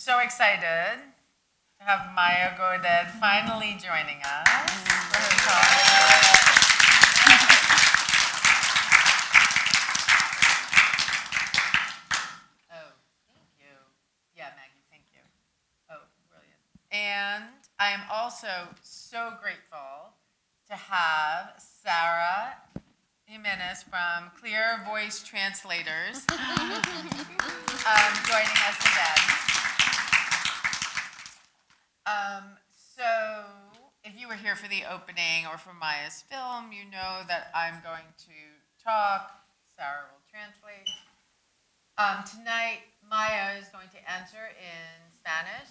so excited to have Maya Goded finally joining us for her talk. Oh, thank you. Yeah, Maggie, thank you. Oh, brilliant. And I am also so grateful to have Sarah Jimenez from Clear Voice Translators joining us again. So if you were here for the opening or for Maya's film, you know that I'm going to talk, Sarah will translate. Tonight, Maya is going to answer in Spanish.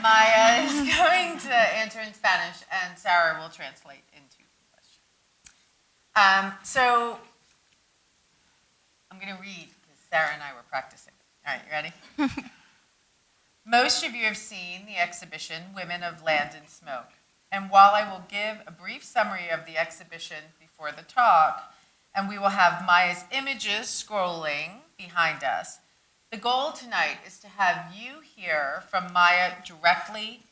Maya is going to answer in Spanish, and Sarah will translate into English. So I'm going to read because Sarah and I were practicing. All right, you ready? Most of you have seen the exhibition, Women of Land and Smoke. And while I will give a brief summary of the exhibition before the talk, and we will have Maya's images scrolling behind us, the goal tonight is to have you hear from Maya directly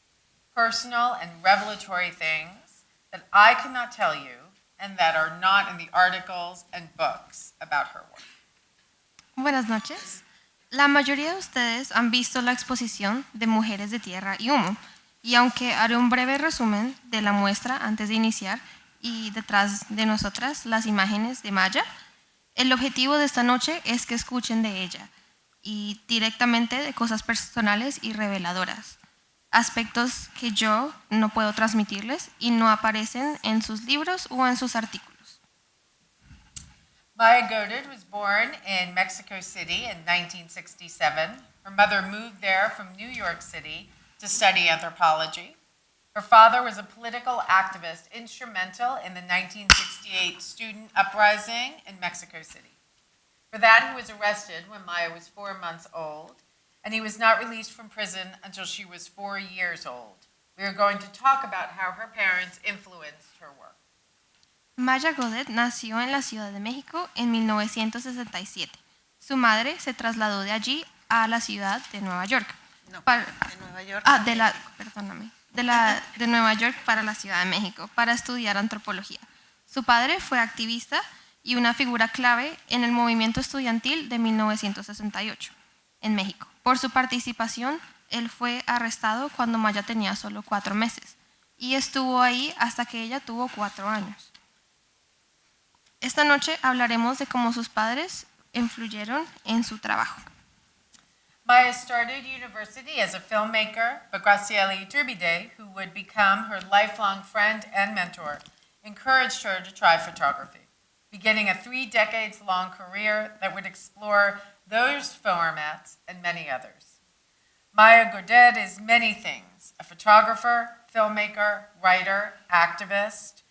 personal and revelatory things that I cannot tell you and that are not in the articles and books about her work. Buenas noches. La mayoría de ustedes han visto la exposición de Mujeres de Tierra y Humo, y aunque haré un breve resumen de la muestra antes de iniciar y detrás de nosotras las imágenes de Maya, el objetivo de esta noche es que escuchen de ella y directamente de cosas personales y reveladoras, aspectos que yo no puedo transmitirles y no aparecen en sus libros o en sus artículos. Maya Goded was born in Mexico City in 1967. Her mother moved there from New York City to study anthropology. Her father was a political activist instrumental in the 1968 student uprising in Mexico City. For that, he was arrested when Maya was 4 months old, and he was not released from prison until she was 4 years old. We are going to talk about how her parents influenced her work. Maya Godet nació en la Ciudad de México en 1967. Su madre se trasladó de allí a la ciudad de Nueva York. De Nueva York. De Nueva York para la Ciudad de México para estudiar antropología. Su padre fue activista y una figura clave en el movimiento estudiantil de 1968 en México. Por su participación, él fue arrestado cuando Maya tenía solo 4 meses y estuvo ahí hasta que ella tuvo 4 años. Esta noche hablaremos de cómo sus padres influyeron en su trabajo. Maya started university as a filmmaker, but Graciela Iturbide, who would become her lifelong friend and mentor, encouraged her to try photography, beginning a 3 decades-long career that would explore those formats and many others. Maya Godet is many things: a photographer, filmmaker, writer, activist,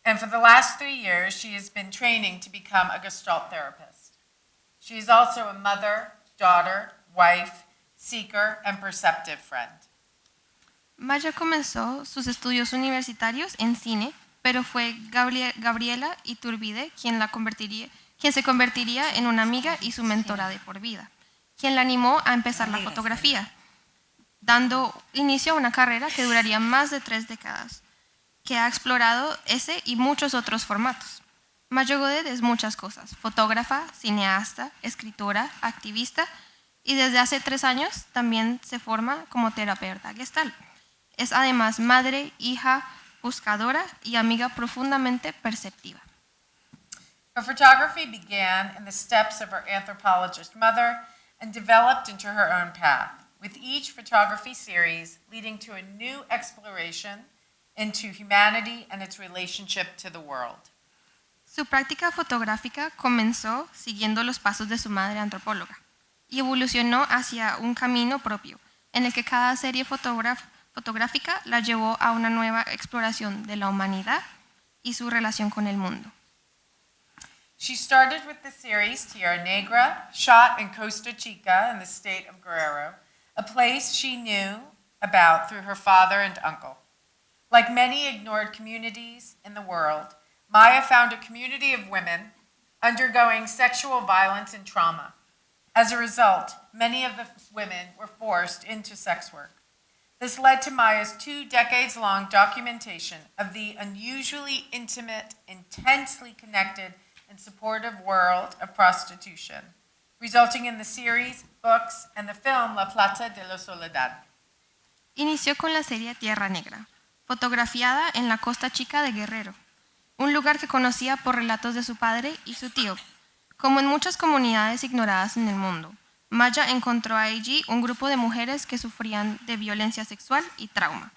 and for the last 3 years, she has been training to become a Gestalt therapist. She is also a mother, daughter, wife, seeker, and perceptive friend. Maya comenzó sus estudios universitarios en cine, pero fue Gabriela Iturbide quien se convertiría en una amiga y su mentora de por vida, quien la animó a empezar la fotografía, dando inicio a una carrera que duraría más de 3 décadas, que ha explorado ese y muchos otros formatos. Maya Godet es muchas cosas: fotógrafa, cineasta, escritora, activista, y desde hace 3 años también se forma como terapeuta Gestalt. Es además madre, hija, buscadora y amiga profundamente perceptiva. Her photography began in the steps of her anthropologist mother and developed into her own path, with each photography series leading to a new exploration into humanity and its relationship to the world. Su práctica fotográfica comenzó siguiendo los pasos de su madre antropóloga y evolucionó hacia un camino propio, en el que cada serie fotográfica la llevó a una nueva exploración de la humanidad y su relación con el mundo. She started with the series Tierra Negra, shot in Costa Chica in the state of Guerrero, a place she knew about through her father and uncle. Like many ignored communities in the world, Maya found a community of women undergoing sexual violence and trauma, As a result, many of the women were forced into sex work. This led to Maya's 2 decades-long documentation of the unusually intimate, intensely connected, and supportive world of prostitution, resulting in the series, books, and the film La Plata de la Soledad. Inició con la serie Tierra Negra, fotografiada en la Costa Chica de Guerrero, un lugar que conocía por relatos de su padre y su tío. Como en muchas comunidades ignoradas en el mundo, Maya encontró allí un grupo de mujeres que sufrían de violencia sexual y trauma.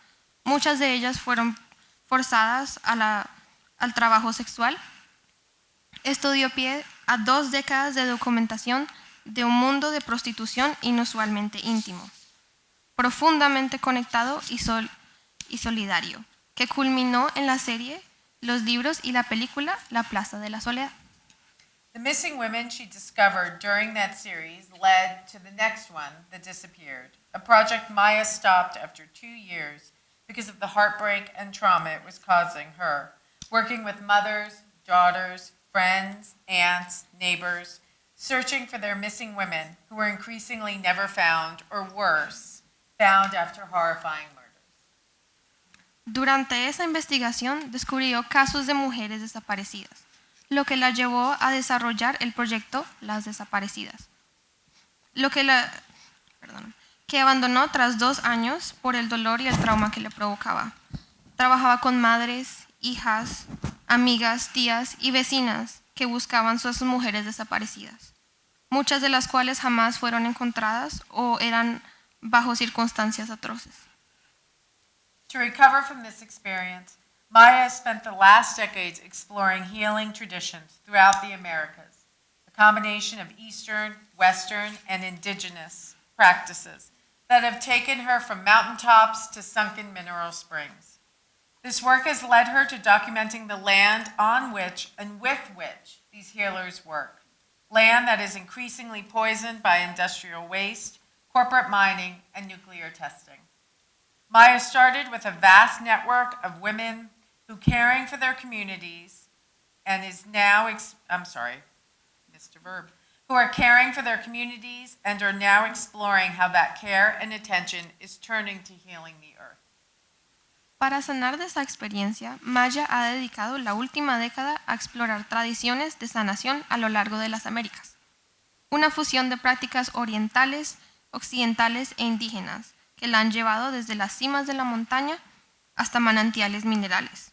Muchas de ellas fueron forzadas al trabajo sexual. Esto dio pie a 2 décadas de documentación de un mundo de prostitución inusualmente íntimo, profundamente conectado y solidario, que culminó en la serie, los libros y la película La Plaza de la Soledad. The missing women she discovered during that series led to the next one that disappeared, a project Maya stopped after 2 years because of the heartbreak and trauma it was causing her, working with mothers, daughters, friends, aunts, neighbors, searching for their missing women who were increasingly never found, or worse, found after horrifying murders. Durante esa investigación descubrió casos de mujeres desaparecidas, lo que la llevó a desarrollar el proyecto Las Desaparecidas, que abandonó tras 2 años por el dolor y el trauma que le provocaba. Trabajaba con madres, hijas, amigas, tías y vecinas que buscaban a sus mujeres desaparecidas, muchas de las cuales jamás fueron encontradas o eran bajo circunstancias atroces. To recover from this experience, Maya spent the last decades exploring healing traditions throughout the Americas, a combination of Eastern, Western, and indigenous practices that have taken her from mountaintops to sunken mineral springs. This work has led her to documenting the land on which and with which these healers work, land that is increasingly poisoned by industrial waste, corporate mining, and nuclear testing. Maya started with a vast network of women who caring for their communities and is now, who are caring for their communities and are now exploring how that care and attention is turning to healing the earth. Para sanar de esa experiencia, Maya ha dedicado la última década a explorar tradiciones de sanación a lo largo de las Américas. Una fusión de prácticas orientales, occidentales e indígenas que la han llevado desde las cimas de la montaña hasta manantiales minerales.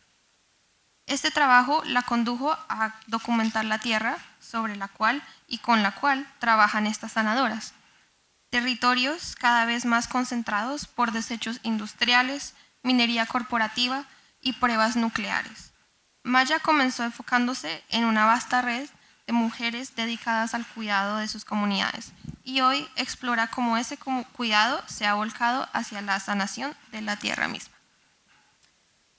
Este trabajo la condujo a documentar la tierra sobre la cual y con la cual trabajan estas sanadoras. Territorios cada vez más concentrados por desechos industriales, minería corporativa y pruebas nucleares. Maya comenzó enfocándose en una vasta red de mujeres dedicadas al cuidado de sus comunidades y hoy explora cómo ese cuidado se ha volcado hacia la sanación de la tierra misma.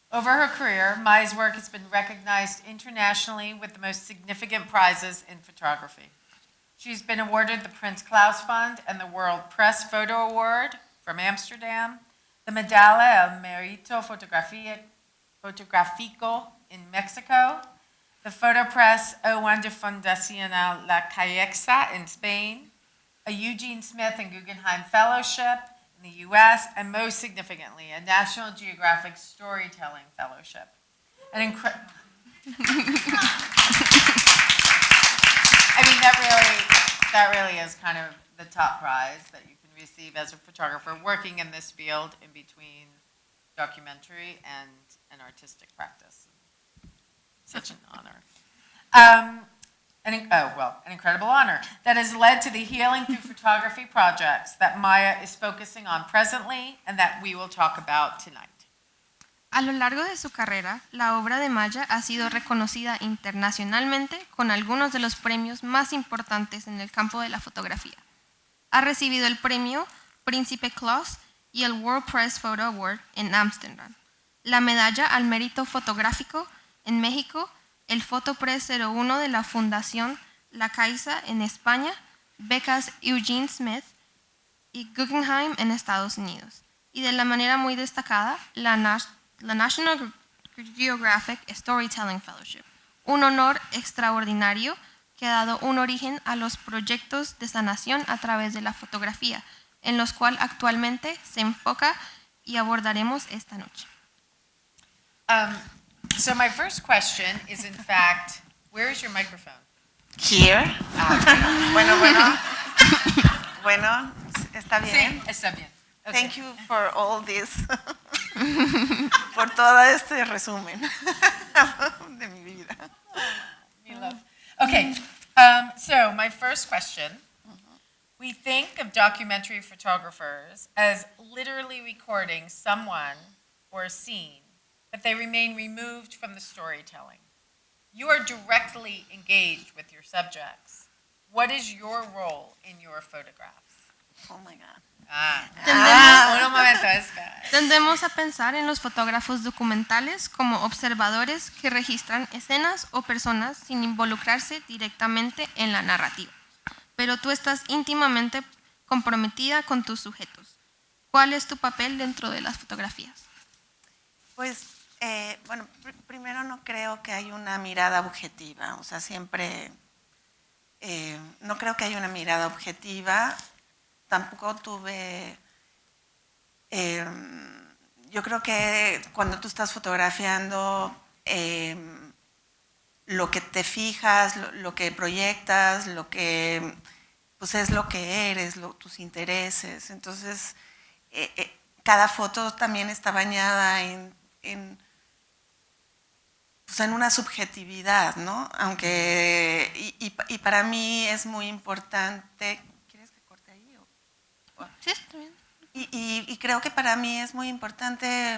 Over her career, Maya's work has been recognized internationally with the most significant prizes in photography. She's been awarded the Prince Claus Fund and the World Press Photo Award from Amsterdam, the Medalla al Mérito Fotográfico in Mexico, the Photo Press O1 de Fundación La Caixa in Spain, a Eugene Smith and Guggenheim Fellowship in the U.S., and most significantly, a National Geographic Storytelling Fellowship. I mean, that really is kind of the top prize that you can receive as a photographer working in this field in between documentary and an artistic practice. Such an honor. An incredible honor that has led to the Healing Through Photography projects that Maya is focusing on presently and that we will talk about tonight. A lo largo de su carrera, la obra de Maya ha sido reconocida internacionalmente con algunos de los premios más importantes en el campo de la fotografía. Ha recibido el premio Príncipe Claus y el World Press Photo Award en Ámsterdam, la medalla al mérito fotográfico en México, el Photopress 01 de la Fundación La Caixa en España, becas Eugene Smith y Guggenheim en Estados Unidos, y de la manera muy destacada la National Geographic Storytelling Fellowship, un honor extraordinario que ha dado un origen a los proyectos de sanación a través de la fotografía, en los cuales actualmente se enfoca y abordaremos esta noche. So my first question is, in fact, where is your microphone? Here. Bueno, está bien. Sí, está bien. Okay. Thank you for all this. Por todo este resumen de mi vida. Me love. Okay, so my first question. We think of documentary photographers as literally recording someone or a scene, but they remain removed from the storytelling. You are directly engaged with your subjects. What is your role in your photographs? Oh my God. Un momento, espera. Tendemos a pensar en los fotógrafos documentales como observadores que registran escenas o personas sin involucrarse directamente en la narrativa. Pero tú estás íntimamente comprometida con tus sujetos. ¿Cuál es tu papel dentro de las fotografías? Pues, primero no creo que hay una mirada objetiva, o sea, siempre, no creo que haya una mirada objetiva, tampoco tuve, yo creo que cuando tú estás fotografiando, lo que te fijas, lo que proyectas, lo que pues es lo que eres, tus intereses. Entonces, cada foto también está bañada en una subjetividad, ¿no? Aunque, y para mí es muy importante. ¿Quieres que corte ahí? Sí, está bien. Y creo que para mí es muy importante,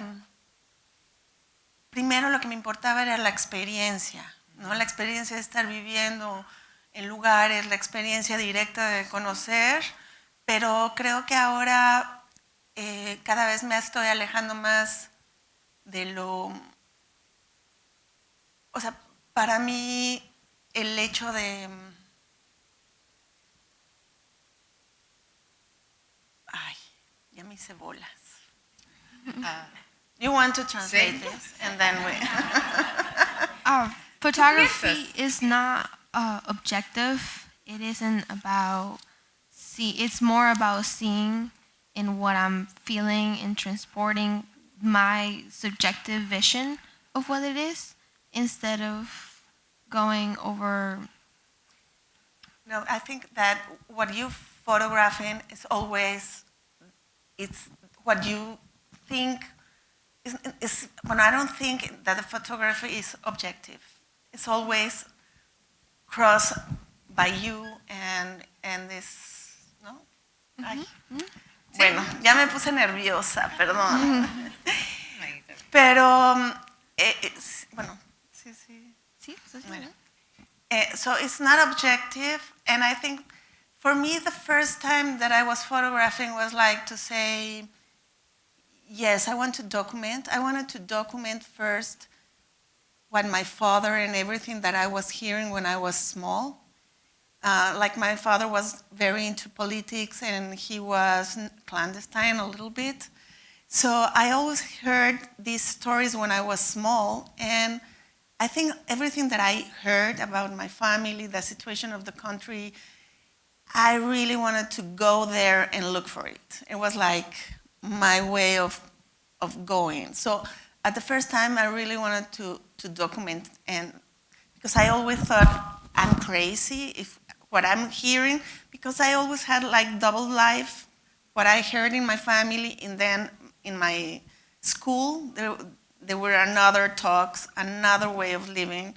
primero lo que me importaba era la experiencia, ¿no? La experiencia de estar viviendo en lugares, la experiencia directa de conocer, pero creo que ahora cada vez me estoy alejando más de lo... O sea, para mí el hecho de... Ay, ya me hice bolas. You want to translate this? And then we... Photography is not objective. It isn't about it's more about seeing and what I'm feeling and transporting my subjective vision of what it is instead of going over. No, I think that what you photographing is always, it's what you think is when I don't think that the photography is objective. It's always crossed by you and this, ¿no? Ay. Bueno, ya me puse nerviosa, perdón. Pero, bueno, sí. Bueno. So it's not objective, and I think for me the first time that I was photographing was like to say, yes, I want to document. I wanted to document first what my father and everything that I was hearing when I was small. Like my father was very into politics and he was clandestine a little bit. So I always heard these stories when I was small, and I think everything that I heard about my family, the situation of the country, I really wanted to go there and look for it. It was like my way of going. So at the first time, I really wanted to document, and because I always thought I'm crazy if what I'm hearing, because I always had like double life, what I heard in my family, and then in my school, there were another talks, another way of living.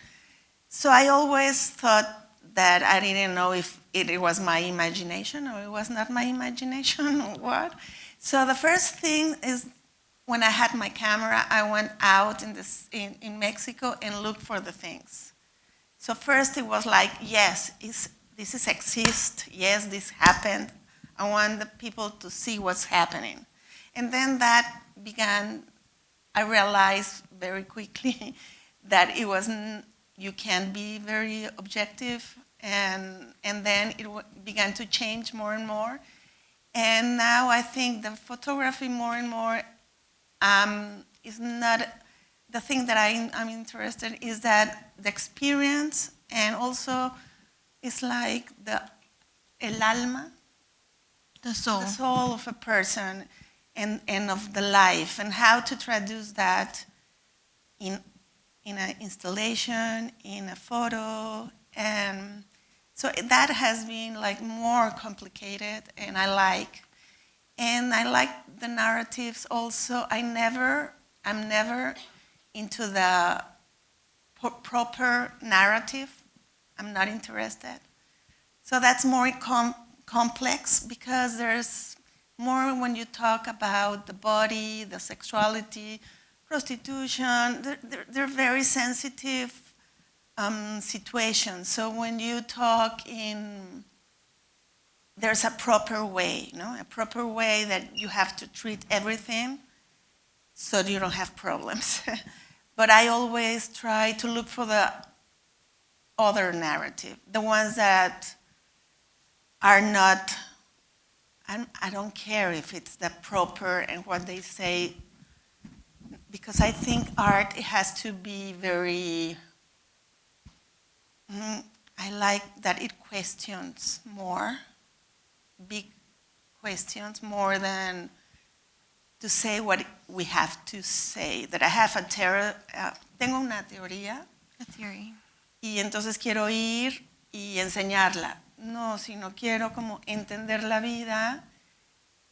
So I always thought that I didn't know if it was my imagination or it was not my imagination or what. So the first thing is when I had my camera, I went out in Mexico and looked for the things. So first it was like, yes, this exists. Yes, this happened. I want the people to see what's happening. And then that began, I realized very quickly that it wasn't, you can't be very objective, and then it began to change more and more. And now I think the photography more and more is not, the thing that I'm interested in is that the experience and also is like el alma, The soul. the soul of a person and of the life, and how to traduce that in an installation, in a photo, and so that has been like more complicated, and I like the narratives also. I'm never into the proper narrative. I'm not interested. So that's more complex because there's more when you talk about the body, the sexuality, prostitution. They're very sensitive situations. So when you talk there's a proper way, a proper way that you have to treat everything so you don't have problems. But I always try to look for the other narrative, the ones that are not, I don't care if it's the proper and what they say, because I think art, it has to be very, I like that it questions more, big questions, more than to say what we have to say. That I have tengo una teoría. A theory. Y entonces quiero ir y enseñarla. No, sino quiero como entender la vida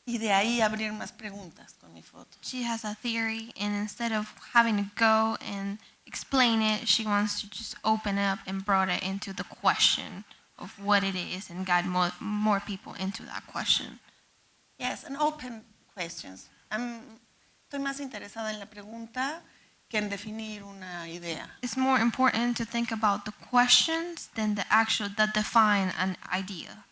y de ahí abrir más preguntas con mi foto. She has a theory, and instead of having to go and explain it, she wants to just open up and brought it into the question of what it is and guide more people into that question. Yes, and open questions. Estoy más interesada en la pregunta que en definir una idea. It's more important to think about the questions than that define an idea.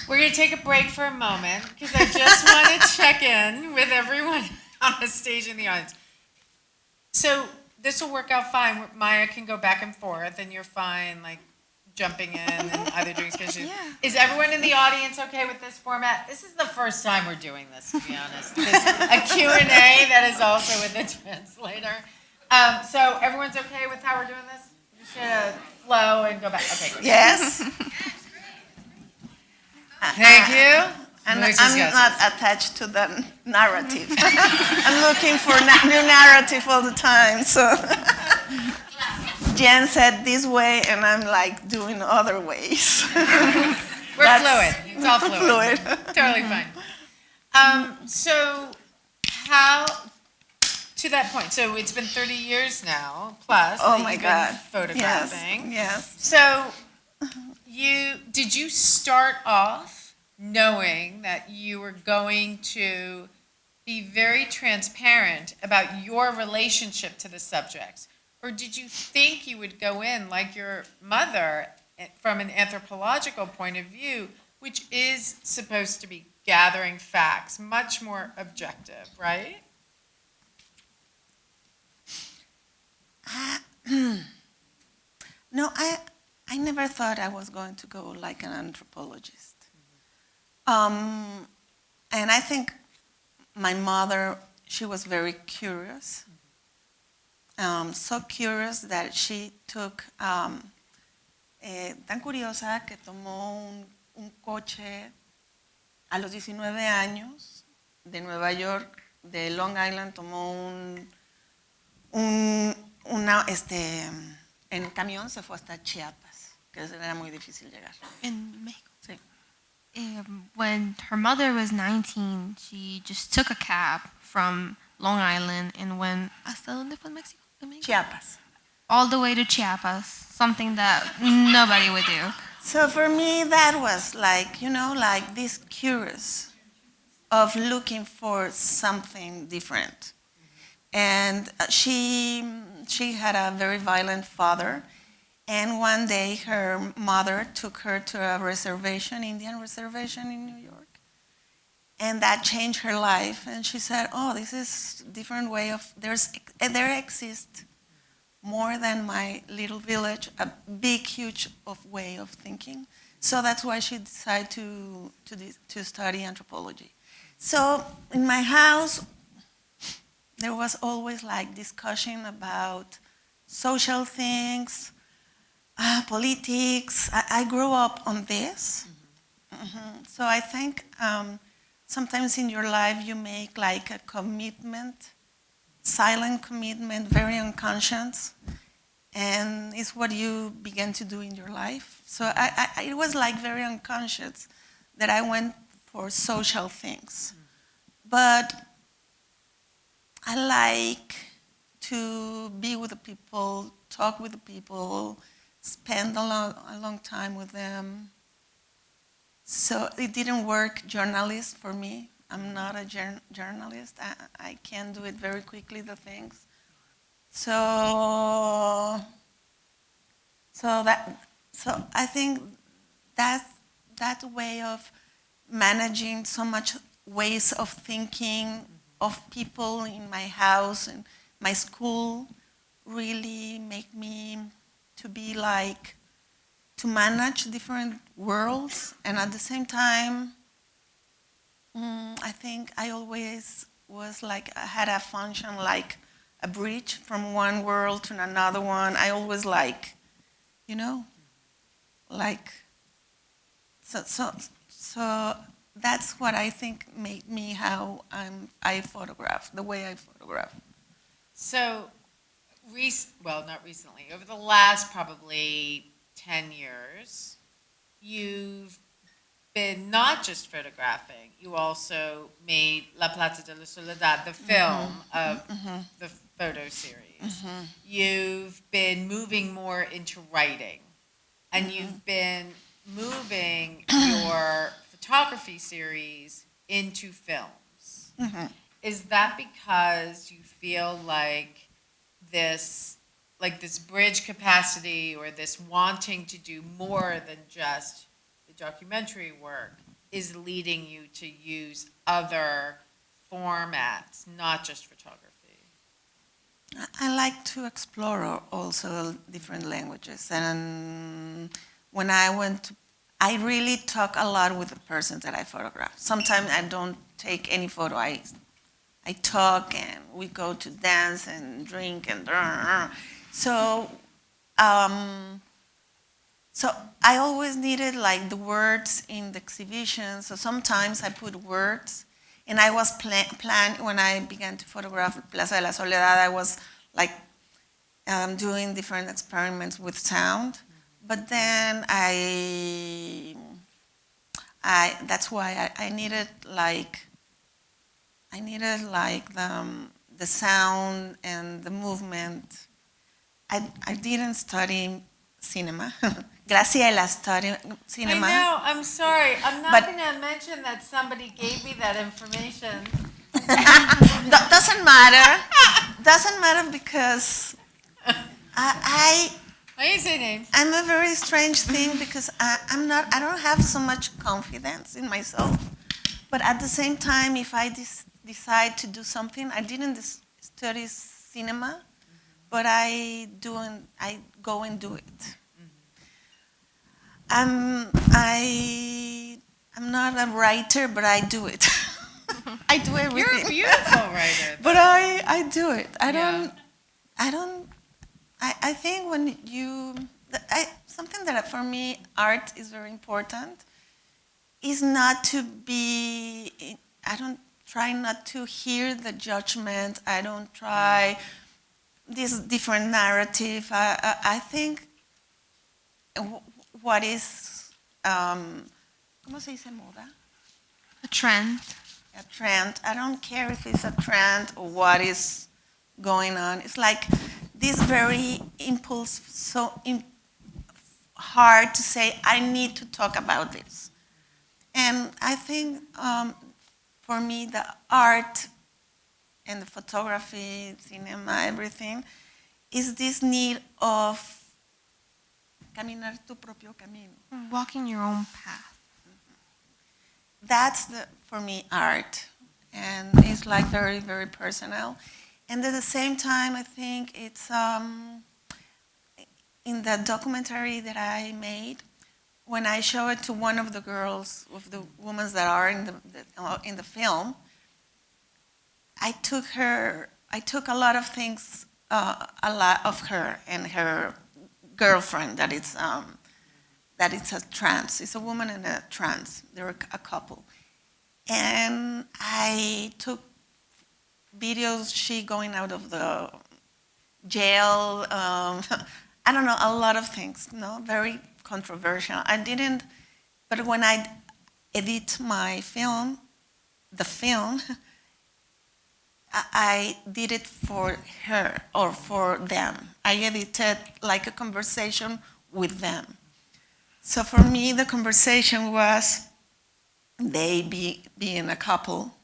We're going to take a break for a moment because I just want to check in with everyone on the stage and the audience. So this will work out fine. Maya can go back and forth, and you're fine, like jumping in and either doing sketches. Yeah. Is everyone in the audience okay with this format? This is the first time we're doing this, to be honest. A Q&A that is also with the translator. So everyone's okay with how we're doing this? We should flow and go back. Okay, great. Yes. Thank you. And Muchas I'm gracias. not attached to the narrative. I'm looking for new narrative all the time. So Jen said this way, and I'm like doing other ways. We're fluid. It's all fluid. Totally fine. So how, to that point, so it's been 30 years now, plus, Oh that my you've God. been photographing. Yes. So did you start off knowing that you were going to be very transparent about your relationship to the subjects? Or did you think you would go in like your mother from an anthropological point of view, which is supposed to be gathering facts, much more objective, right? No, I never thought I was going to go like an anthropologist. And I think my mother, she was very curious. So curious that she took, tan curiosa que tomó un coche a los 19 años de Nueva York, de Long Island, tomó en camión se fue hasta Chiapas, que era muy difícil llegar. In Mexico. Sí. When her mother was 19, she just took a cab from Long Island and went hasta dónde fue Mexico? Chiapas. All the way to Chiapas, something that nobody would do. So for me, that was like, like this curious of looking for something different. And she had a very violent father. And one day her mother took her to a reservation, Indian reservation in New York. And that changed her life. And she said, oh, this is a different way of, there exists more than my little village, a big, huge way of thinking. So that's why she decided to study anthropology. So in my house, there was always like discussion about social things, politics. I grew up on this. So I think sometimes in your life you make like a commitment, silent commitment, very unconscious, and it's what you begin to do in your life. So it was like very unconscious that I went for social things. But I like to be with the people, talk with the people, spend a long time with them. So it didn't work journalist for me. I'm not a journalist. I can do it very quickly, the things. So, so I think that way of managing so much ways of thinking of people in my house and my school really make me to be like to manage different worlds, and at the same time I think I always was like I had a function like a bridge from one world to another one. I always like, you know, like so that's what I think made me how I photograph, the way I photograph. So, well, not recently, over the last probably 10 years, you've been not just photographing, you also made La Plata de la Soledad, the film of the photo series. You've been moving more into writing, and you've been moving your photography series into films. Is that because you feel like this bridge capacity or this wanting to do more than just the documentary work is leading you to use other formats, not just photography? I like to explore also different languages, and when I really talk a lot with the person that I photograph. Sometimes I don't take any photo. I talk and we go to dance and drink and so so I always needed like the words in the exhibition. So sometimes I put words, and I was planned when I began to photograph Plaza de la Soledad. I was like doing different experiments with sound, but then that's why I needed like the sound and the movement. I didn't study cinema. Graciela studied cinema. I know, I'm sorry. I'm not going to mention that somebody gave me that information. Doesn't matter. Doesn't matter because I didn't say names. I'm a very strange thing because I don't have so much confidence in myself. But at the same time, if I decide to do something, I didn't study cinema, but I go and do it. I'm not a writer, but I do it. I do everything. You're a beautiful writer. But I do it. I think when something that for me art is very important is not to be, I don't try not to hear the judgment. I don't try this different narrative. I think what is, ¿cómo se dice moda? A trend. A trend. I don't care if it's a trend or what is going on. It's like this very impulse, so hard to say, I need to talk about this. And I think for me, the art and the photography, cinema, everything, is this need of caminar tu propio camino. Walking your own path. That's for me, art. And it's like very, very personal. And at the same time, I think it's in the documentary that I made, when I show it to one of the girls, of the women that are in the film, I took a lot of things, a lot of her and her girlfriend that it's a trans. It's a woman and a trans. They're a couple. And I took videos, she going out of the jail, I don't know, a lot of things, no, very controversial. I didn't, but when I edit my film, the film, I did it for her or for them. I edited like a conversation with them. So for me, the conversation was they being a couple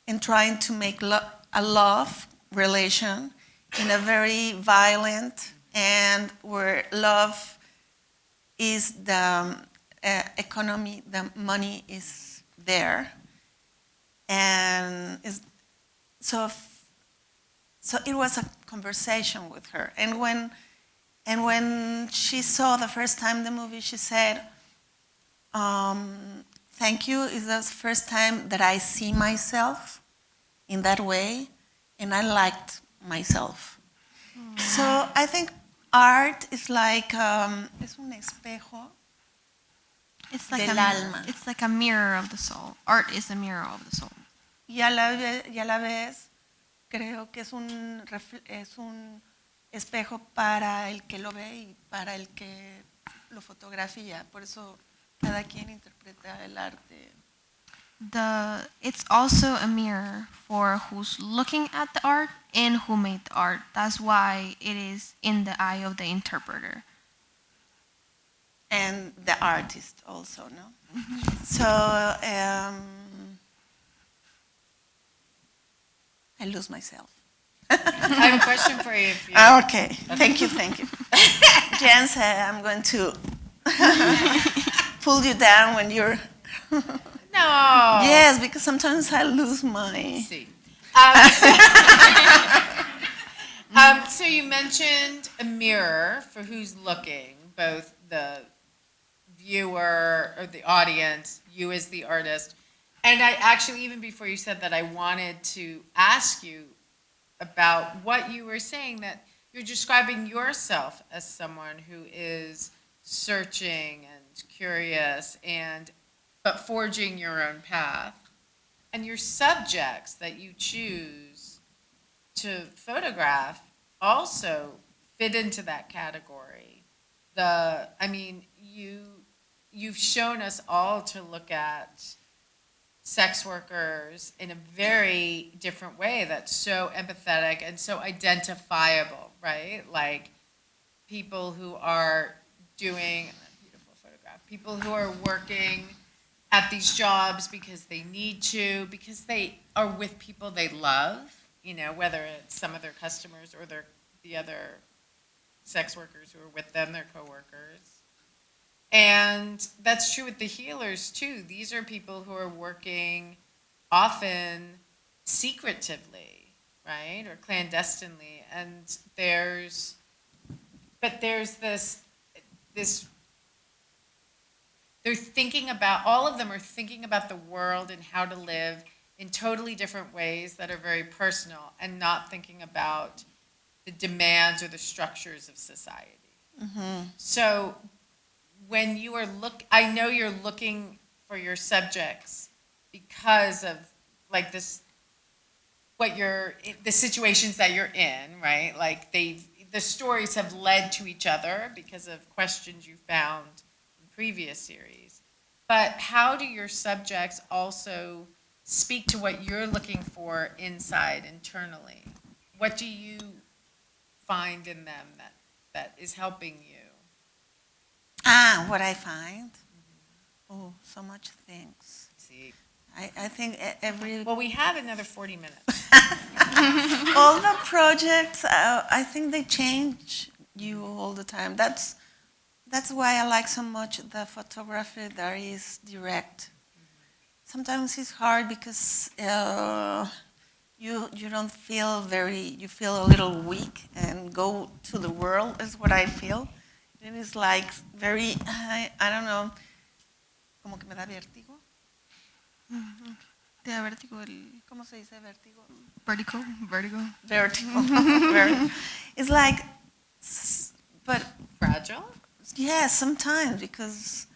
and trying to make a love relation in a very violent and where love is the economy, the money is there. And so it was a conversation with her. And when she saw the first time the movie, she said, thank you, it's the first time that I see myself in that way, and I liked myself. So I think art is like, es un espejo del alma. It's like a mirror of the soul. Art is a mirror of the soul. Y a la vez creo que es un espejo para el que lo ve y para el que lo fotografía. Por eso cada quien interpreta el arte. It's also a mirror for who's looking at the art and who made the art. That's why it is in the eye of the interpreter. And the artist also, no? Mm-hmm. So I lose myself. I have a question for you. Okay, thank you. Jen said I'm going to pull you down when you're... No. Yes, because sometimes I lose my... See. So you mentioned a mirror for who's looking, both the viewer or the audience, you as the artist. And I actually, even before you said that, I wanted to ask you about what you were saying, that you're describing yourself as someone who is searching and curious but forging your own path. And your subjects that you choose to photograph also fit into that category. You've shown us all to look at sex workers in a very different way that's so empathetic and so identifiable, right? Like people who are doing, beautiful photograph, people who are working at these jobs because they need to, because they are with people they love, whether it's some of their customers or the other sex workers who are with them, their coworkers. And that's true with the healers too. These are people who are working often secretively, right? Or clandestinely. And there's this they're thinking about, all of them are thinking about the world and how to live in totally different ways that are very personal and not thinking about the demands or the structures of society. Mm-hmm. So when you are I know you're looking for your subjects because of like this, the situations that you're in, right? Like the stories have led to each other because of questions you found in previous series. But how do your subjects also speak to what you're looking for inside, internally? What do you find in them that is helping you? What I find? Mm-hmm. Oh, so much things. See. I think Well, we have another 40 minutes. All the projects, I think they change you all the time. That's why I like so much the photography that is direct. Sometimes it's hard because you don't feel you feel a little weak and go to the world is what I feel. It is like very, I don't know, como que me da vértigo. ¿Te da vértigo ¿Cómo se dice vértigo? Vertigo. Vertigo. It's like, but Fragile. fragile? Yeah, sometimes, because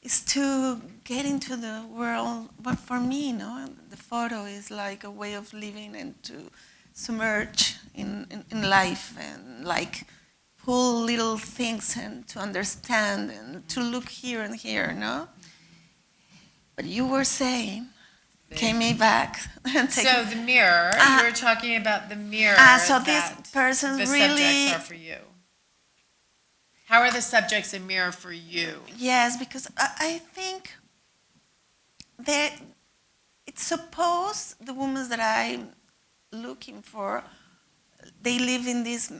it's to get into the world. But for me, the photo is like a way of living and to submerge in life and like pull little things and to understand and to look here and here, no? But you were saying, came me back. So the mirror, you were talking about the mirror so this that person the really, subjects are for you. How are the subjects a mirror for you? yes, because I think it's supposed the women that I'm looking for, they live in this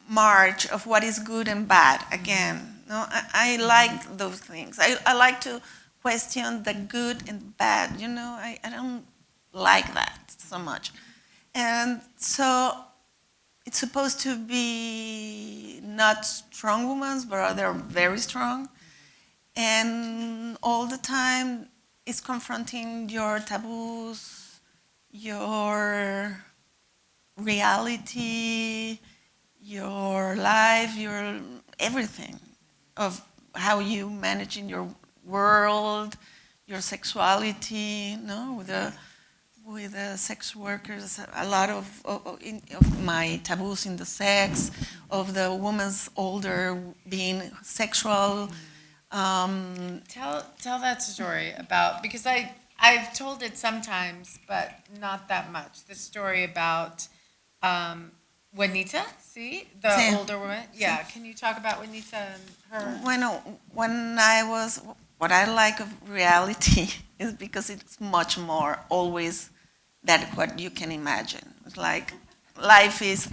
march of what is good and bad again. No, I like those things. I like to question the good and bad. I don't like that so much. And so it's supposed to be not strong women, but they're very strong. And all the time it's confronting your taboos, your reality, your life, your everything of how you manage in your world, your sexuality, with the sex workers, a lot of my taboos in the sex, of the woman's older being sexual. Tell that story about, because I've told it sometimes, but not that much. The story about Juanita, the Sí. older woman. Yeah, can you talk about Juanita and her? What I like of reality is because it's much more always than what you can imagine. It's like life is,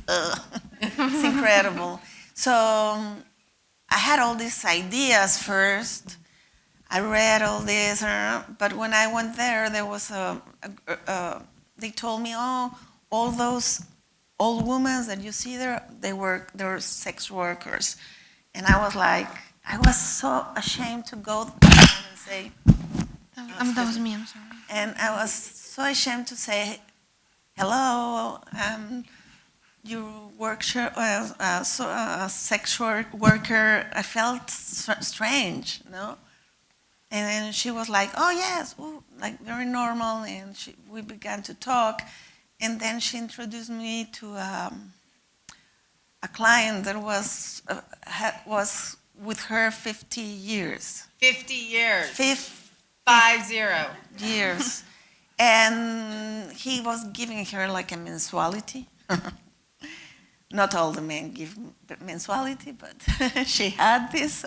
it's incredible. So I had all these ideas first. I read all this, but when I went there was they told me, all those old women that you see there, they're sex workers. And I was so ashamed to go down and say, That was me, I'm sorry. and I was so ashamed to say, hello, you sex worker. I felt strange, And then she was like, oh yes, like very normal, and we began to talk. And then she introduced me to a client that was with her 50 years. 50 years. 50 years. And he was giving her like a mensuality. Not all the men give mensuality, but she had this.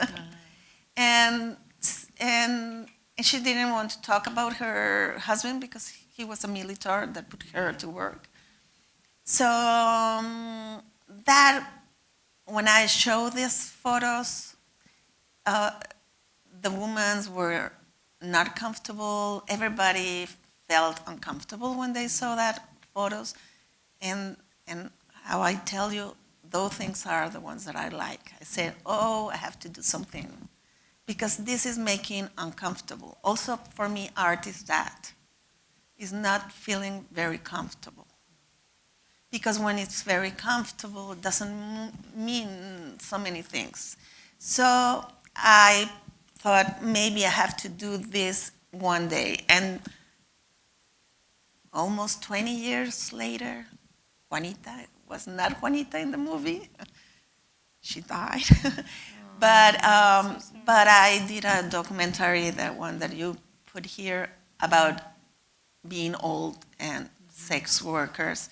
And she didn't want to talk about her husband because he was a military that put her to work. So that when I showed these photos, the women were not comfortable. Everybody felt uncomfortable when they saw that photos. And how I tell you, those things are the ones that I like. I said, I have to do something because this is making uncomfortable. Also, for me, art is that. Is not feeling very comfortable. Because when it's very comfortable, it doesn't mean so many things. So I thought maybe I have to do this one day. And almost 20 years later, Juanita was not Juanita in the movie. She died. But I did a documentary, that one that you put here, about being old and sex workers.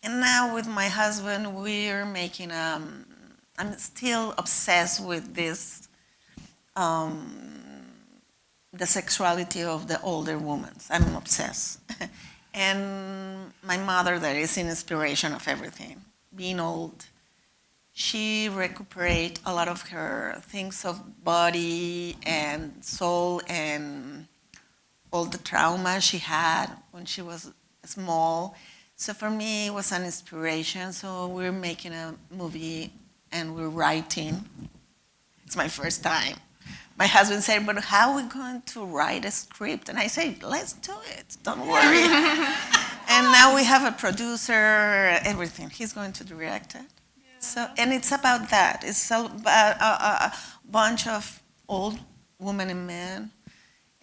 And now with my husband, we're making I'm still obsessed with this, the sexuality of the older women. I'm obsessed. And my mother, that is an inspiration of everything, being old. She recuperated a lot of her things of body and soul and all the trauma she had when she was small. So for me, it was an inspiration. So we're making a movie and we're writing. It's my first time. My husband said, but how are we going to write a script? And I said, let's do it, don't worry. And now we have a producer, everything. He's going to direct it. So, and it's about that. It's about a bunch of old women and men,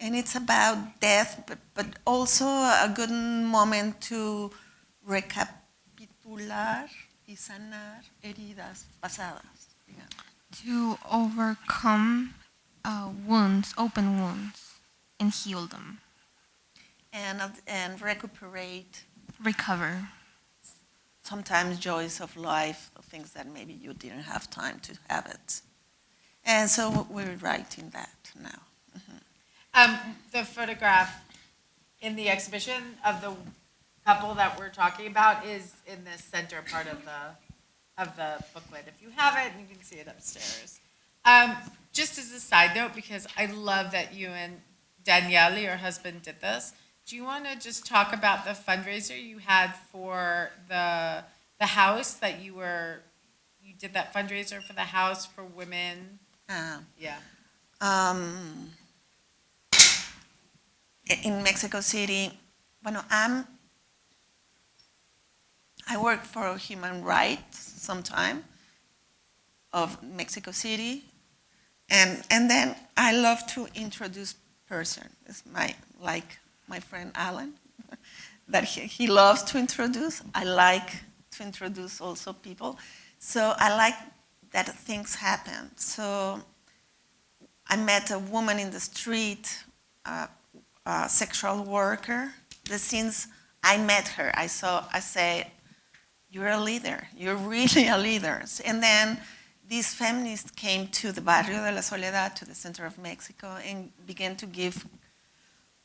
and it's about death, but also a good moment to recapitular y sanar heridas pasadas. To overcome wounds, open wounds, and heal them. And recuperate. Recover. Sometimes joys of life, things that maybe you didn't have time to have it. And so we're writing that now. The photograph in the exhibition of the couple that we're talking about is in the center part of the booklet. If you have it, you can see it upstairs. Just as a side note, because I love that you and Danielle, your husband, did this. Do you want to just talk about the fundraiser you had for the house that you did that fundraiser for the house for women? Yeah. In Mexico City, bueno, I work for human rights sometime of Mexico City, and then I love to introduce person. It's my friend Alan, that he loves to introduce. I like to introduce also people. So I like that things happen. So I met a woman in the street, a sexual worker. Since I met her, I said, you're a leader. You're really a leader. And then these feminists came to the Barrio de la Soledad, to the center of Mexico, and began to give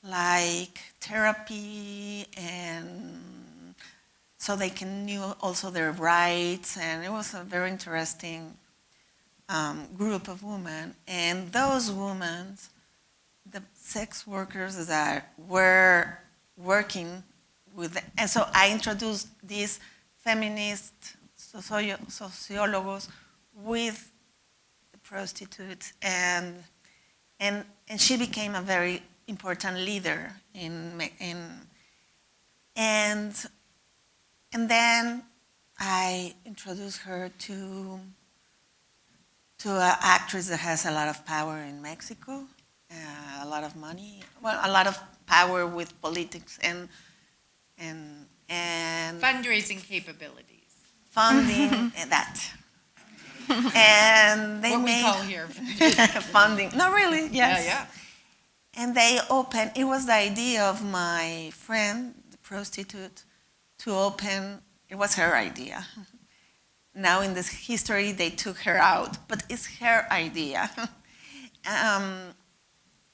like therapy, and so they can know also their rights. And it was a very interesting group of women. And those women, the sex workers that were working with, and so I introduced these feminist sociologists with the prostitutes, and she became a very important leader and then I introduced her to an actress that has a lot of power in Mexico, a lot of money, well, a lot of power with politics and Fundraising capabilities. Funding and that. And they what made we call here funding. No, really, yes. Yeah. And they opened. It was the idea of my friend, the prostitute, to open. It was her idea. Now in this history, they took her out, but it's her idea.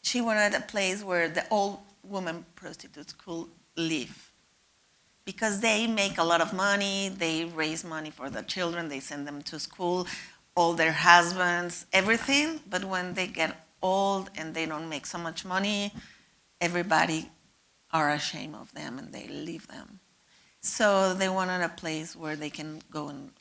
She wanted a place where the old women prostitutes could live, because they make a lot of money, they raise money for the children, they send them to school, all their husbands, everything, but when they get old and they don't make so much money, everybody are ashamed of them and they leave them. So they wanted a place where they can go and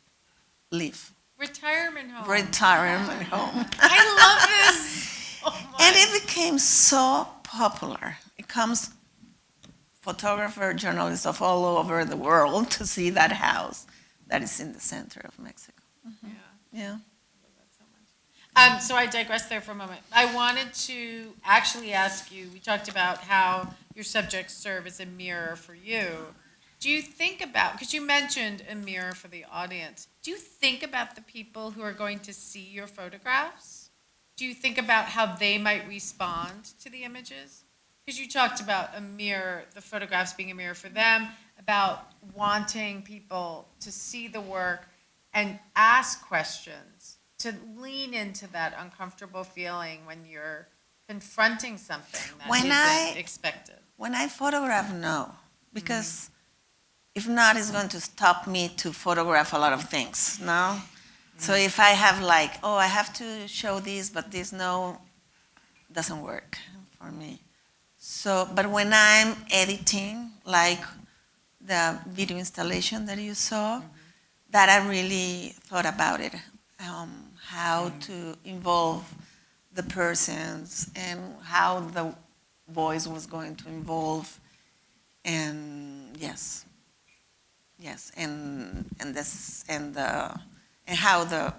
live. Retirement home. Retirement home. I love this. Oh and it became so popular. It comes photographer, journalists of all over the world to see that house that is in the center of Mexico. Mm-hmm. Yeah. I love that so much. So I digress there for a moment. I wanted to actually ask you, we talked about how your subjects serve as a mirror for you. Do you think about, because you mentioned a mirror for the audience, do you think about the people who are going to see your photographs? Do you think about how they might respond to the images? Because you talked about a mirror, the photographs being a mirror for them, about wanting people to see the work and ask questions, to lean into that uncomfortable feeling when you're confronting something that isn't expected. When I photograph, no, because if not, it's going to stop me to photograph a lot of things, no? So if I have like, oh, I have to show this, but this no, doesn't work for me. So, but when I'm editing, like the video installation that you saw, that I really thought about it, how to involve the persons and how the voice was going to involve, and yes, and and how the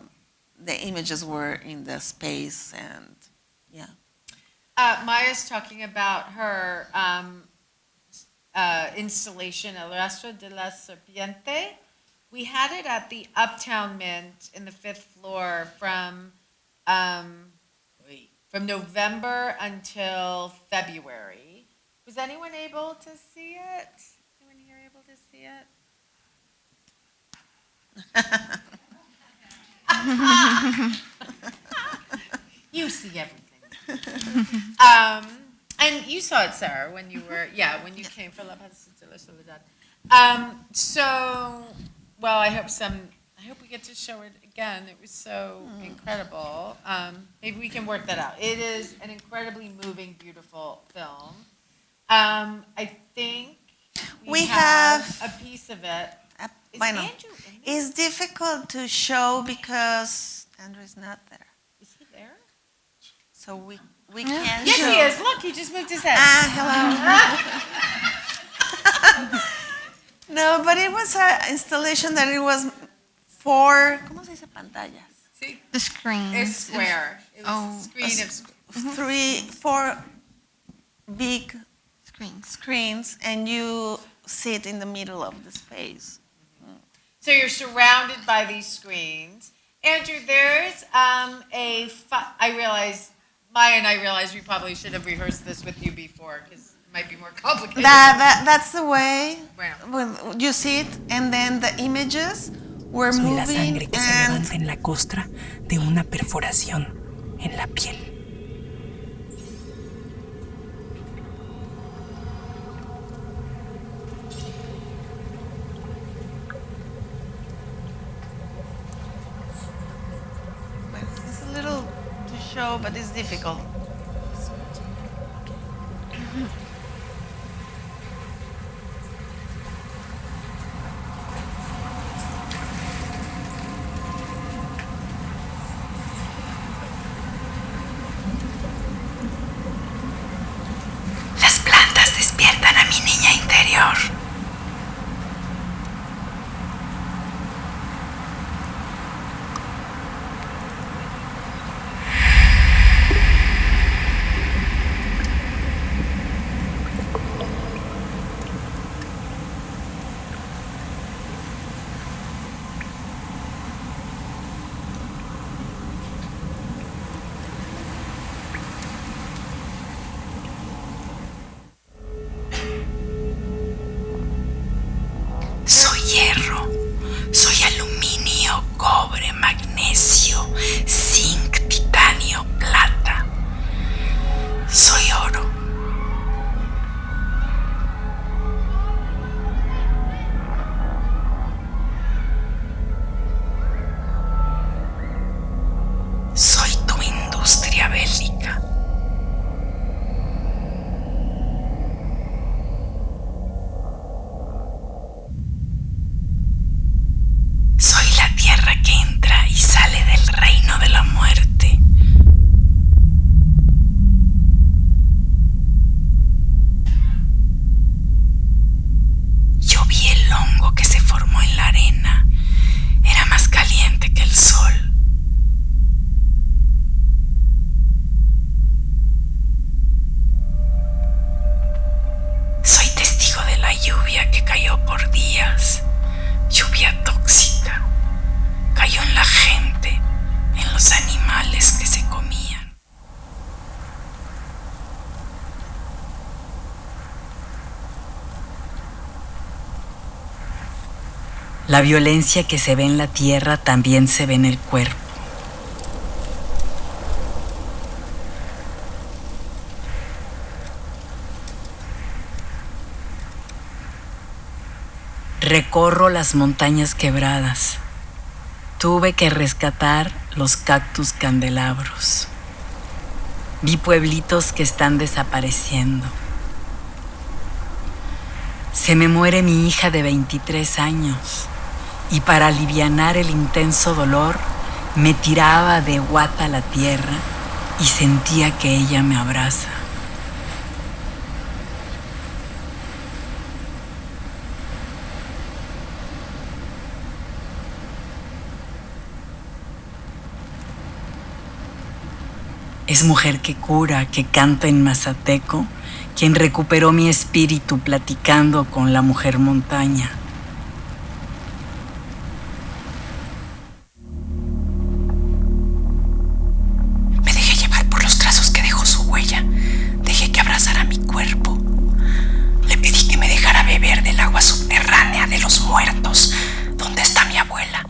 images were in the space, and yeah. Maya's talking about her installation, El Rastro de la Serpiente. We had it at the Uptown Mint in the 5th floor from November until February. Was anyone able to see it? Anyone here able to see it? You see everything. And you saw it, Sarah, when you were, when you came for La Paz de la Soledad. Well, I hope we get to show it again. It was so incredible. Maybe we can work that out. It is an incredibly moving, beautiful film. I think we have a piece of it. Is Bueno, Andrew in there? it's difficult to show because Andrew is not there. Is he there? So we can't Yes, show. he is. Look, he just moved his head. Hello. No, but it was an installation that it was 4, ¿cómo se dice pantallas? See? The screen. It's square. It was Oh. a screen of 4 big Screens. screens, and you sit in the middle of the space. So you're surrounded by these screens. Andrew, there's I realize, Maya and I realize we probably should have rehearsed this with you before because it might be more complicated. That's the way. Bueno. You sit, and then the images were Soy la moving, sangre que se and levanta en la costra de una perforación en la piel. it's a little to show, but it's difficult. Las plantas despiertan a mi niña interior. Soy hierro, soy aluminio, cobre, magnesio, zinc, titanio, plata. Soy oro. Soy tu industria bélica. Soy la tierra que entra y sale del reino de la muerte. Yo vi el hongo que se formó en la arena. Era más caliente que el sol. Soy testigo de la lluvia que cayó por días. Lluvia tóxica. Cayó en la gente, en los animales que se comían. La violencia que se ve en la tierra también se ve en el cuerpo. Recorro las montañas quebradas. Tuve que rescatar los cactus candelabros. Vi pueblitos que están desapareciendo. Se me muere mi hija de 23 años y para alivianar el intenso dolor me tiraba de guata a la tierra y sentía que ella me abraza. Es mujer que cura, que canta en mazateco, quien recuperó mi espíritu platicando con la mujer montaña. Me dejé llevar por los trazos que dejó su huella. Dejé que abrazara mi cuerpo. Le pedí que me dejara beber del agua subterránea de los muertos, donde está mi abuela.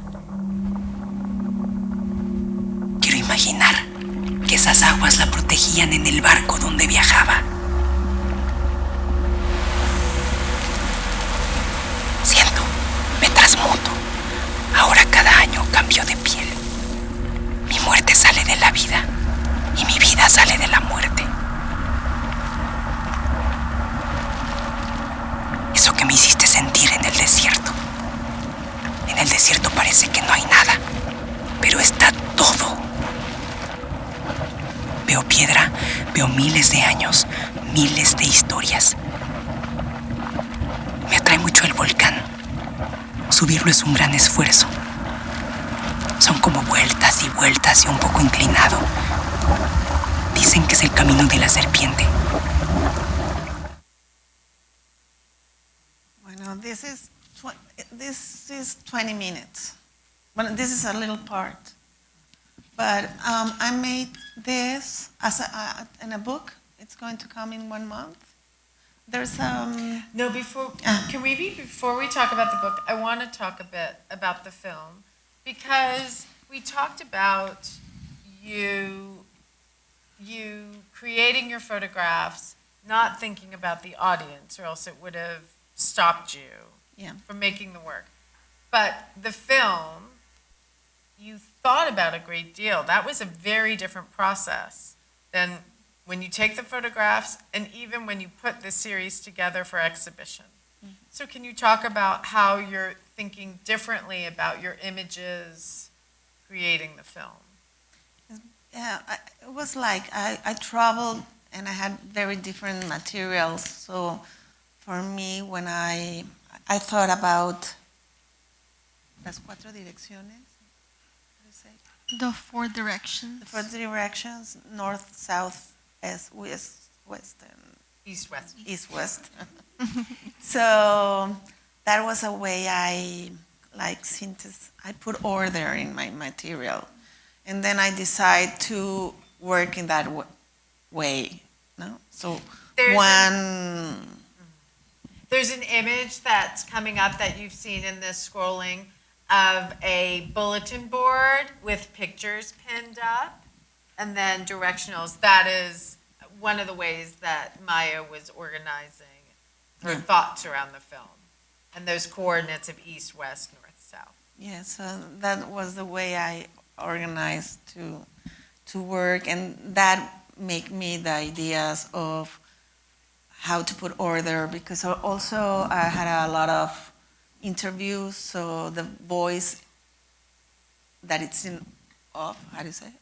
Quiero imaginar que esas aguas la protegían en el barco donde viajaba. Siento, me transmuto. Ahora cada año cambio de piel. Mi muerte sale de la vida y mi vida sale de la muerte. Eso que me hiciste sentir en el desierto. En el desierto parece que no hay nada, pero está todo. Veo piedra, veo miles de años, miles de historias. Me atrae mucho el volcán. Subirlo es un gran esfuerzo. Son como vueltas y vueltas y un poco inclinado. Dicen que es el camino de la serpiente. Bueno, this is 20 minutes. Well, this is a little part. But I made this as in a book. It's going to come in 1 month. There's No, before we talk about the book, I want to talk a bit about the film, because we talked about you creating your photographs, not thinking about the audience, or else it would have stopped you from making the work. But the film, you thought about a great deal. That was a very different process than when you take the photographs and even when you put the series together for exhibition. Mm-hmm. So can you talk about how you're thinking differently about your images creating the film? Yeah, it was like I traveled and I had very different materials. So for me, when I thought about las 4 direcciones, The 4 directions. the 4 directions, north, south, west, and East, west. So that was a way I put order in my material. And then I decide to work in that way. No? So there's an image that's coming up that you've seen in this scrolling of a bulletin board with pictures pinned up and then directionals. That is one of the ways that Maya was organizing her thoughts around the film. And those coordinates of east, west, north, south. Yeah, so that was the way I organized to work, and that made me the ideas of how to put order, because also I had a lot of interviews, so the voice that it's in off, how do you say it?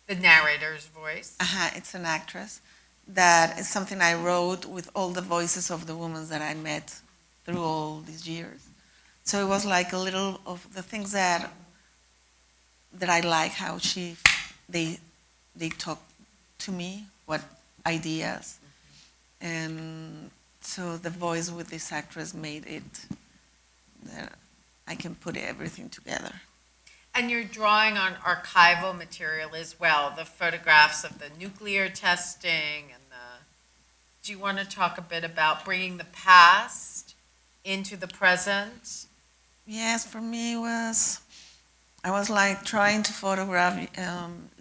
The narrator's voice. It's an actress. That is something I wrote with all the voices of the women that I met through all these years. So it was like a little of the things that I like, how they talk to me, what ideas. And so the voice with this actress made it that I can put everything together. And you're drawing on archival material as well, the photographs of the nuclear testing and do you want to talk a bit about bringing the past into the present? Yes, for me I was like trying to photograph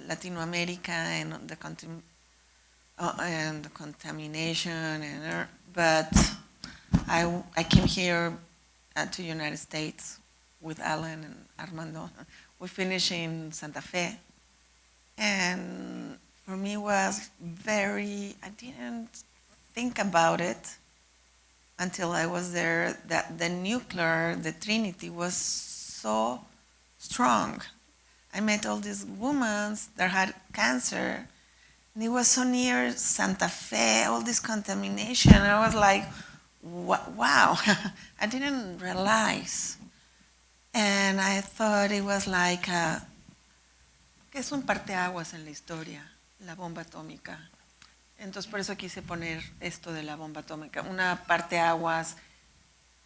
Latino America and the contamination, but I came here to United States with Alan and Armando. We finished in Santa Fe, and for me was I didn't think about it until I was there, that the Trinity was so strong. I met all these women that had cancer, and it was so near Santa Fe, all this contamination. I was like, wow, I didn't realize. And I thought it was like, que es un parteaguas en la historia. la bomba atómica. Entonces por eso quise poner esto de la bomba atómica, una parte aguas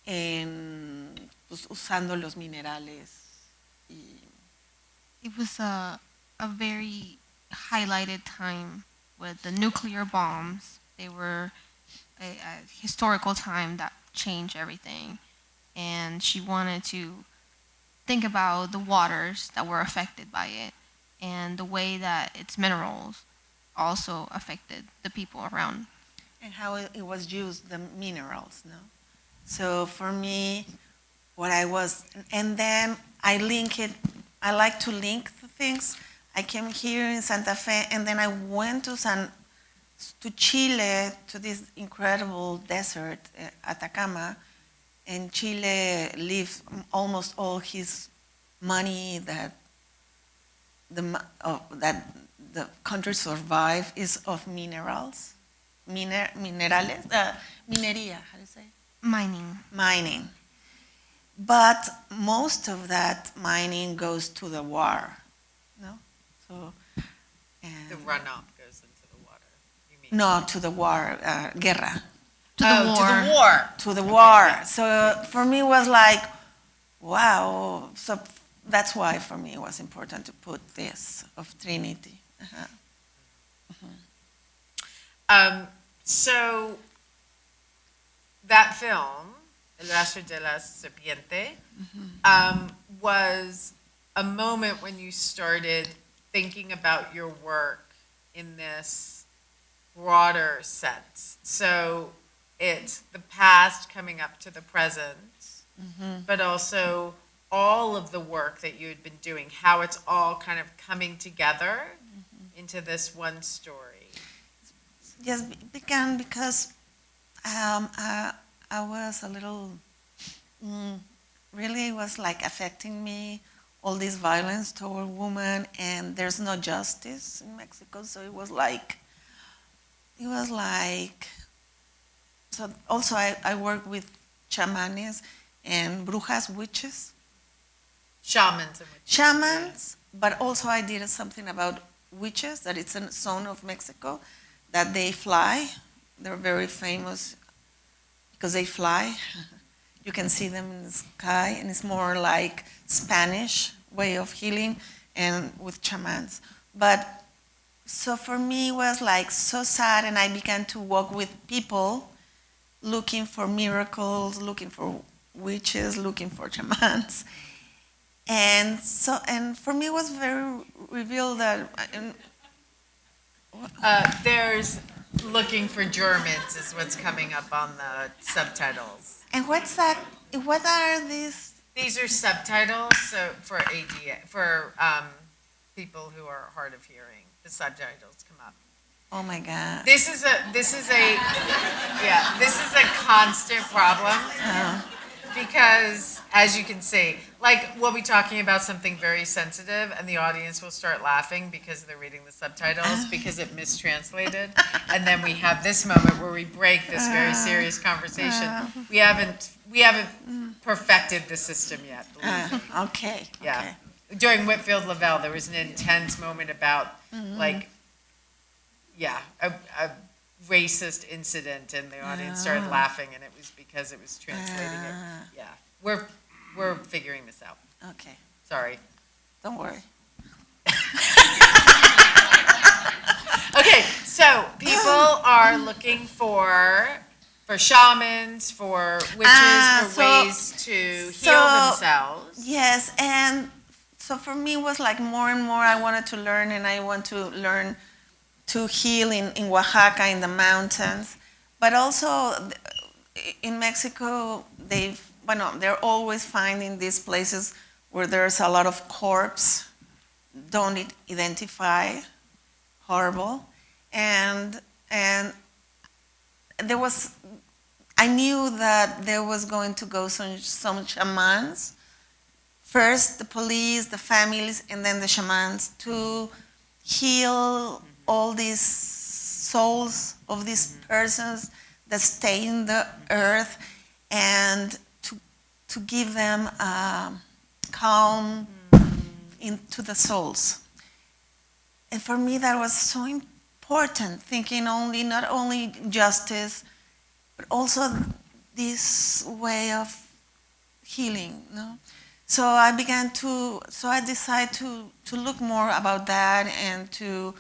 pues, usando los minerales. It was a very highlighted time with the nuclear bombs. They were a historical time that changed everything. And she wanted to think about the waters that were affected by it and the way that its minerals also affected the people around. And how it was used, the minerals, no? So for me, and then I like to link the things. I came here in Santa Fe, and then I went to Chile, to this incredible desert, Atacama. And Chile lives almost all his money that the country survive is of minerals, minerales, minería, how do you say? Mining. But most of that mining goes to the water, no? So The runoff goes into the water, you mean? no, to the war, guerra. To the war. To the war. To the war. So for me it was like, wow. So that's why for me it was important to put this of Trinity. So that film, El rastro de la serpiente, was a moment when you started thinking about your work in this broader sense. So it's the past coming up to the present, but also all of the work that you had been doing, how it's all kind of coming together into this one story. Yes, it began because I was a little, really was like affecting me, all this violence toward women, and there's no justice in Mexico, so it was like, so also I work with chamanes and brujas, witches. Shamans and witches. Shamans, but also I did something about witches, that it's a zone of Mexico, that they fly. They're very famous because they fly. You can see them in the sky, and it's more like Spanish way of healing and with shamans. But so for me it was like so sad, and I began to walk with people looking for miracles, looking for witches, looking for shamans. And for me it was very revealed that There's looking for Germans is what's coming up on the subtitles. And what's that? What are these? These are subtitles, so for people who are hard of hearing, the subtitles come up. Oh my God! This is a constant problem because, as you can see, like we'll be talking about something very sensitive, and the audience will start laughing because they're reading the subtitles because it mistranslated, and then we have this moment where we break this very serious conversation. We haven't perfected the system yet. Believe me. Okay. Yeah. Okay. During Whitfield Lavelle, there was an intense moment about a racist incident, and the audience started laughing, and it was because it was translating it. Yeah, we're figuring this out. Okay. Sorry. Don't worry. Okay, so people are looking for shamans, for witches, for ways to heal themselves. Yes, and so for me it was like more and more I wanted to learn, and I want to learn to heal in Oaxaca, in the mountains. But also in Mexico, they're always finding these places where there's a lot of corpse, don't identify, horrible. And there was, I knew that there was going to go some shamans. First the police, the families, and then the shamans to heal all these souls of these persons that stay in the earth, and to give them calm into the souls. And for me, that was so important, thinking not only justice, but also this way of healing. No? So I decided to look more about that and to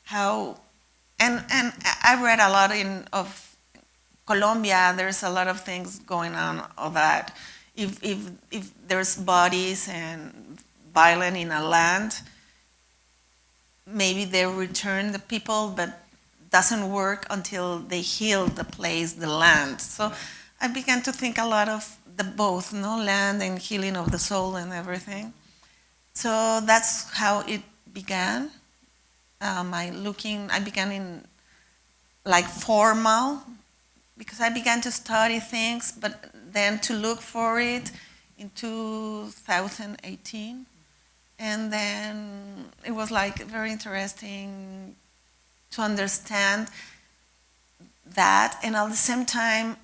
how, and I read a lot of Colombia. There's a lot of things going on of that. If there's bodies and violence in a land, maybe they return the people, but doesn't work until they heal the place, the land. So I began to think a lot of the both, no, land and healing of the soul and everything. So that's how it began. I began in like formal, because I began to study things, but then to look for it in 2018. And then it was like very interesting to understand that. And at the same time,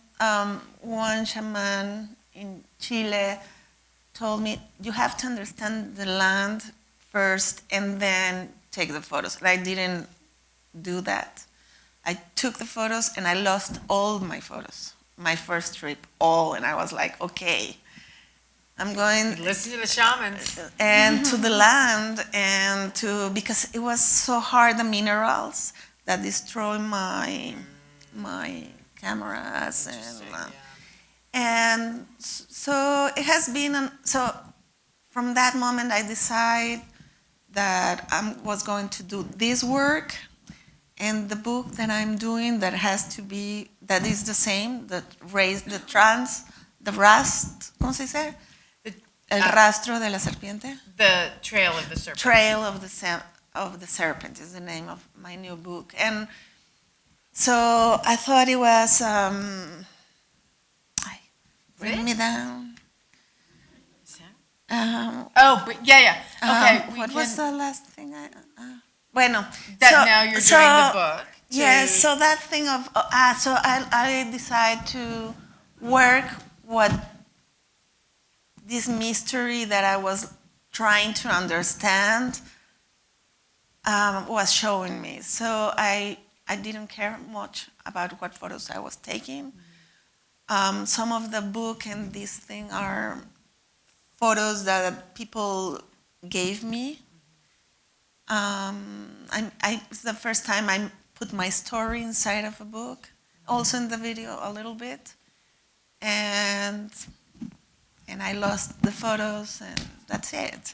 one shaman in Chile told me, you have to understand the land first and then take the photos. And I didn't do that. I took the photos and I lost all my photos, my first trip, all. And I was like, okay, I'm going. Listen to the shamans. And to the land, and because it was so hard, the minerals that destroy my cameras. And so it has been, so from that moment I decided that I was going to do this work, and the book that I'm doing that is the same, the rust, ¿cómo se dice? El rastro de la serpiente. The Trail of the Serpent. Trail of the Serpent is the name of my new book. And so I thought it was, bring me down. Yeah. Okay. What was the last thing bueno. Now you're doing the book. Yes, so that thing of, so I decided to work what this mystery that I was trying to understand was showing me. So I didn't care much about what photos I was taking. Some of the book and this thing are photos that people gave me. It's the first time I put my story inside of a book, also in the video a little bit. And I lost the photos, and that's it.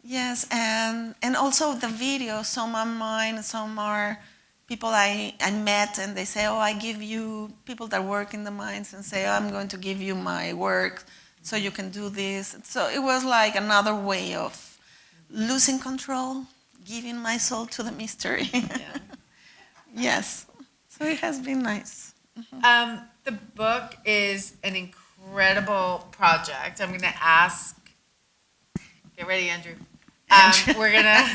Yes, and also the videos, some are mine, some are people I met, and they say, I give you, people that work in the mines, and say, I'm going to give you my work so you can do this. So it was like another way of losing control, giving my soul to the mystery. Yeah. Yes, so it has been nice. The book is an incredible project. I'm going to ask. Get ready, Andrew. We're gonna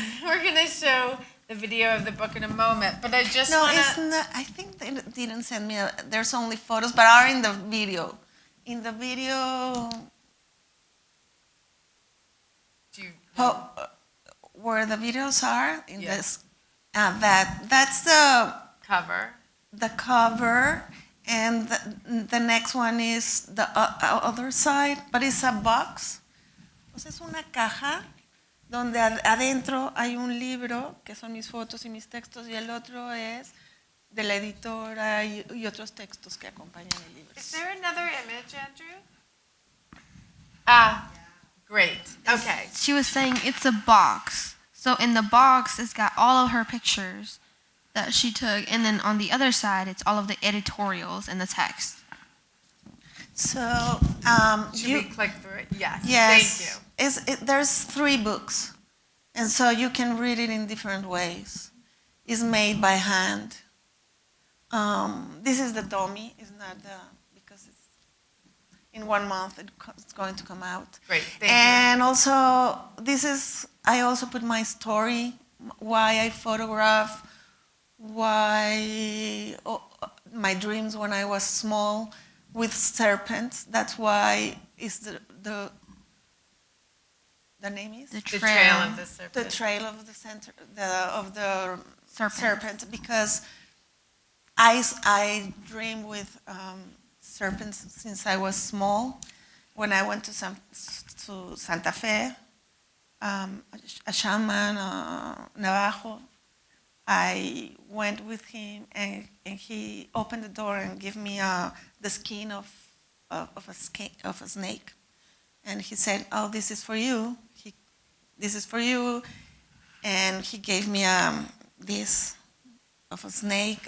show the video of the book in a moment, but I just it's not. I think they didn't send me. There's only photos, but are in the video. In the video, where the videos are in this. That's the cover. The cover. And the next one is the other side, but it's a box. Es una caja donde adentro hay un libro, que son mis fotos y mis textos, y el otro es de la editora y otros textos que acompañan el libro. Is there another image, Andrew? Great. Okay. She was saying it's a box. So in the box, it's got all of her pictures that she took, and then on the other side, it's all of the editorials and the text. So, should we click through it? Yes. Yes. Thank you. There's 3 books, and so you can read it in different ways. It's made by hand. This is the dummy. It's not because it's in 1 month. It's going to come out. Great. Thank you. And also, I also put my story, why I photograph, why my dreams when I was small with serpents. That's why it's the name is? The The trail. trail of the The serpent. trail of the Serpent. serpent, because I dream with serpents since I was small. When I went to Santa Fe, a shaman, Navajo, I went with him, and he opened the door and gave me the skin of a snake, and he said, "Oh, this is for you. This is for you," and he gave me this of a snake,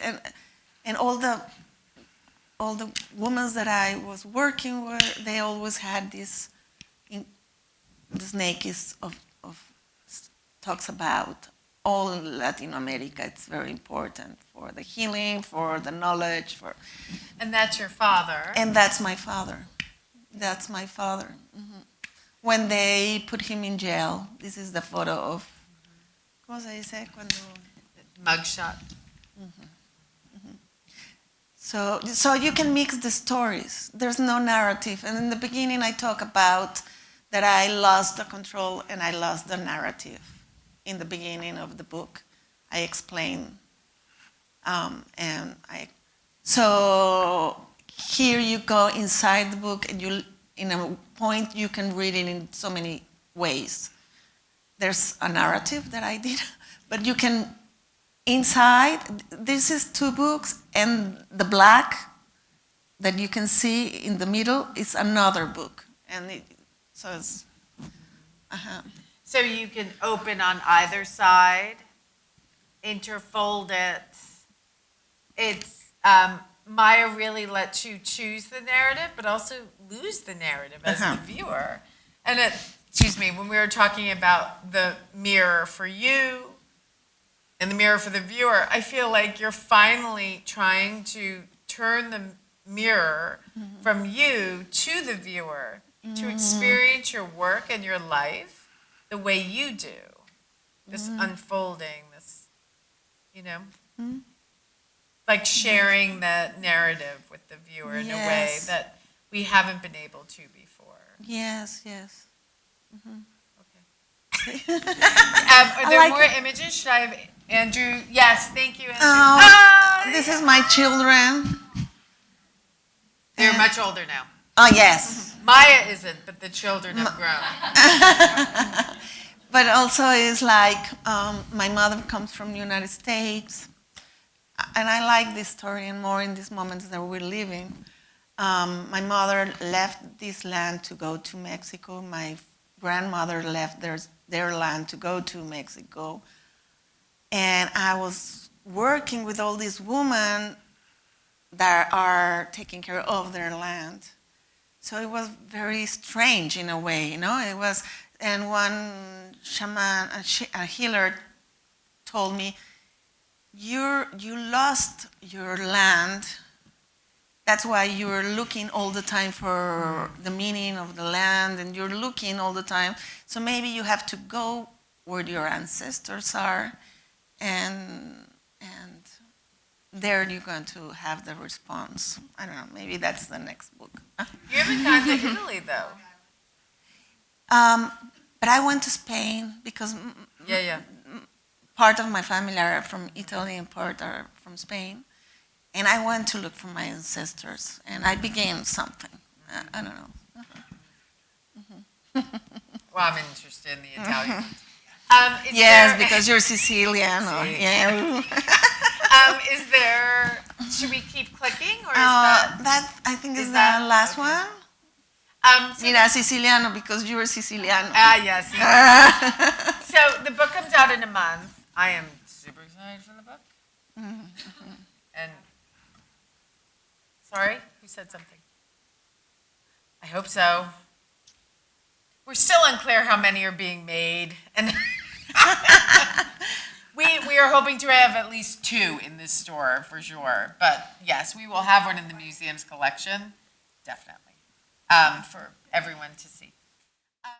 and all the women that I was working with, they always had this. The snake talks about all Latin America. It's very important for the healing, for the knowledge, And that's your father. and that's my father. That's my father. When they put him in jail, this is the photo of. ¿Cómo se dice cuando? Mugshot. So you can mix the stories. There's no narrative. And in the beginning, I talk about that I lost the control and I lost the narrative. In the beginning of the book, I explain. So here you go inside the book, and in a point, you can read it in so many ways. There's a narrative that I did, but you can. Inside, this is 2 books, and the black that you can see in the middle is another book, and so it's. So you can open on either side, interfold it. It's Maya really lets you choose the narrative, but also lose the narrative as the viewer. And when we were talking about the mirror for you and the mirror for the viewer, I feel like you're finally trying to turn the mirror from you to the viewer to experience your work and your life the way you do. This unfolding, this, like sharing the narrative with the viewer in a way that we haven't been able to before. Yes. Okay. Are there more images? Should I have Andrew? Yes, thank you, Andrew. This is my children. They're much older now. Oh, yes. Maya isn't, but the children have grown. But also it's like my mother comes from the United States, and I like this story and more in these moments that we're living. My mother left this land to go to Mexico. My grandmother left their land to go to Mexico. And I was working with all these women that are taking care of their land. So it was very strange in a way, It was, and one shaman, a healer, told me, "You lost your land. That's why you're looking all the time for the meaning of the land, and you're looking all the time. So maybe you have to go where your ancestors are, and there you're going to have the response." I don't know, maybe that's the next book. You haven't gone to Italy, though. But I went to Spain because part of my family are from Italy and part are from Spain. And I went to look for my ancestors, and I began something. I don't know. Well, I'm interested in the Italian. Because you're Sicilian. Should we keep clicking, or is that I think is the last one. Mira, Siciliano, because you were Siciliano. Yes. So the book comes out in a month. I am super excited for the book. And sorry, who said something? I hope so. We're still unclear how many are being made, and we are hoping to have at least 2 in this store for sure. But yes, we will have one in the museum's collection, definitely, for everyone to see.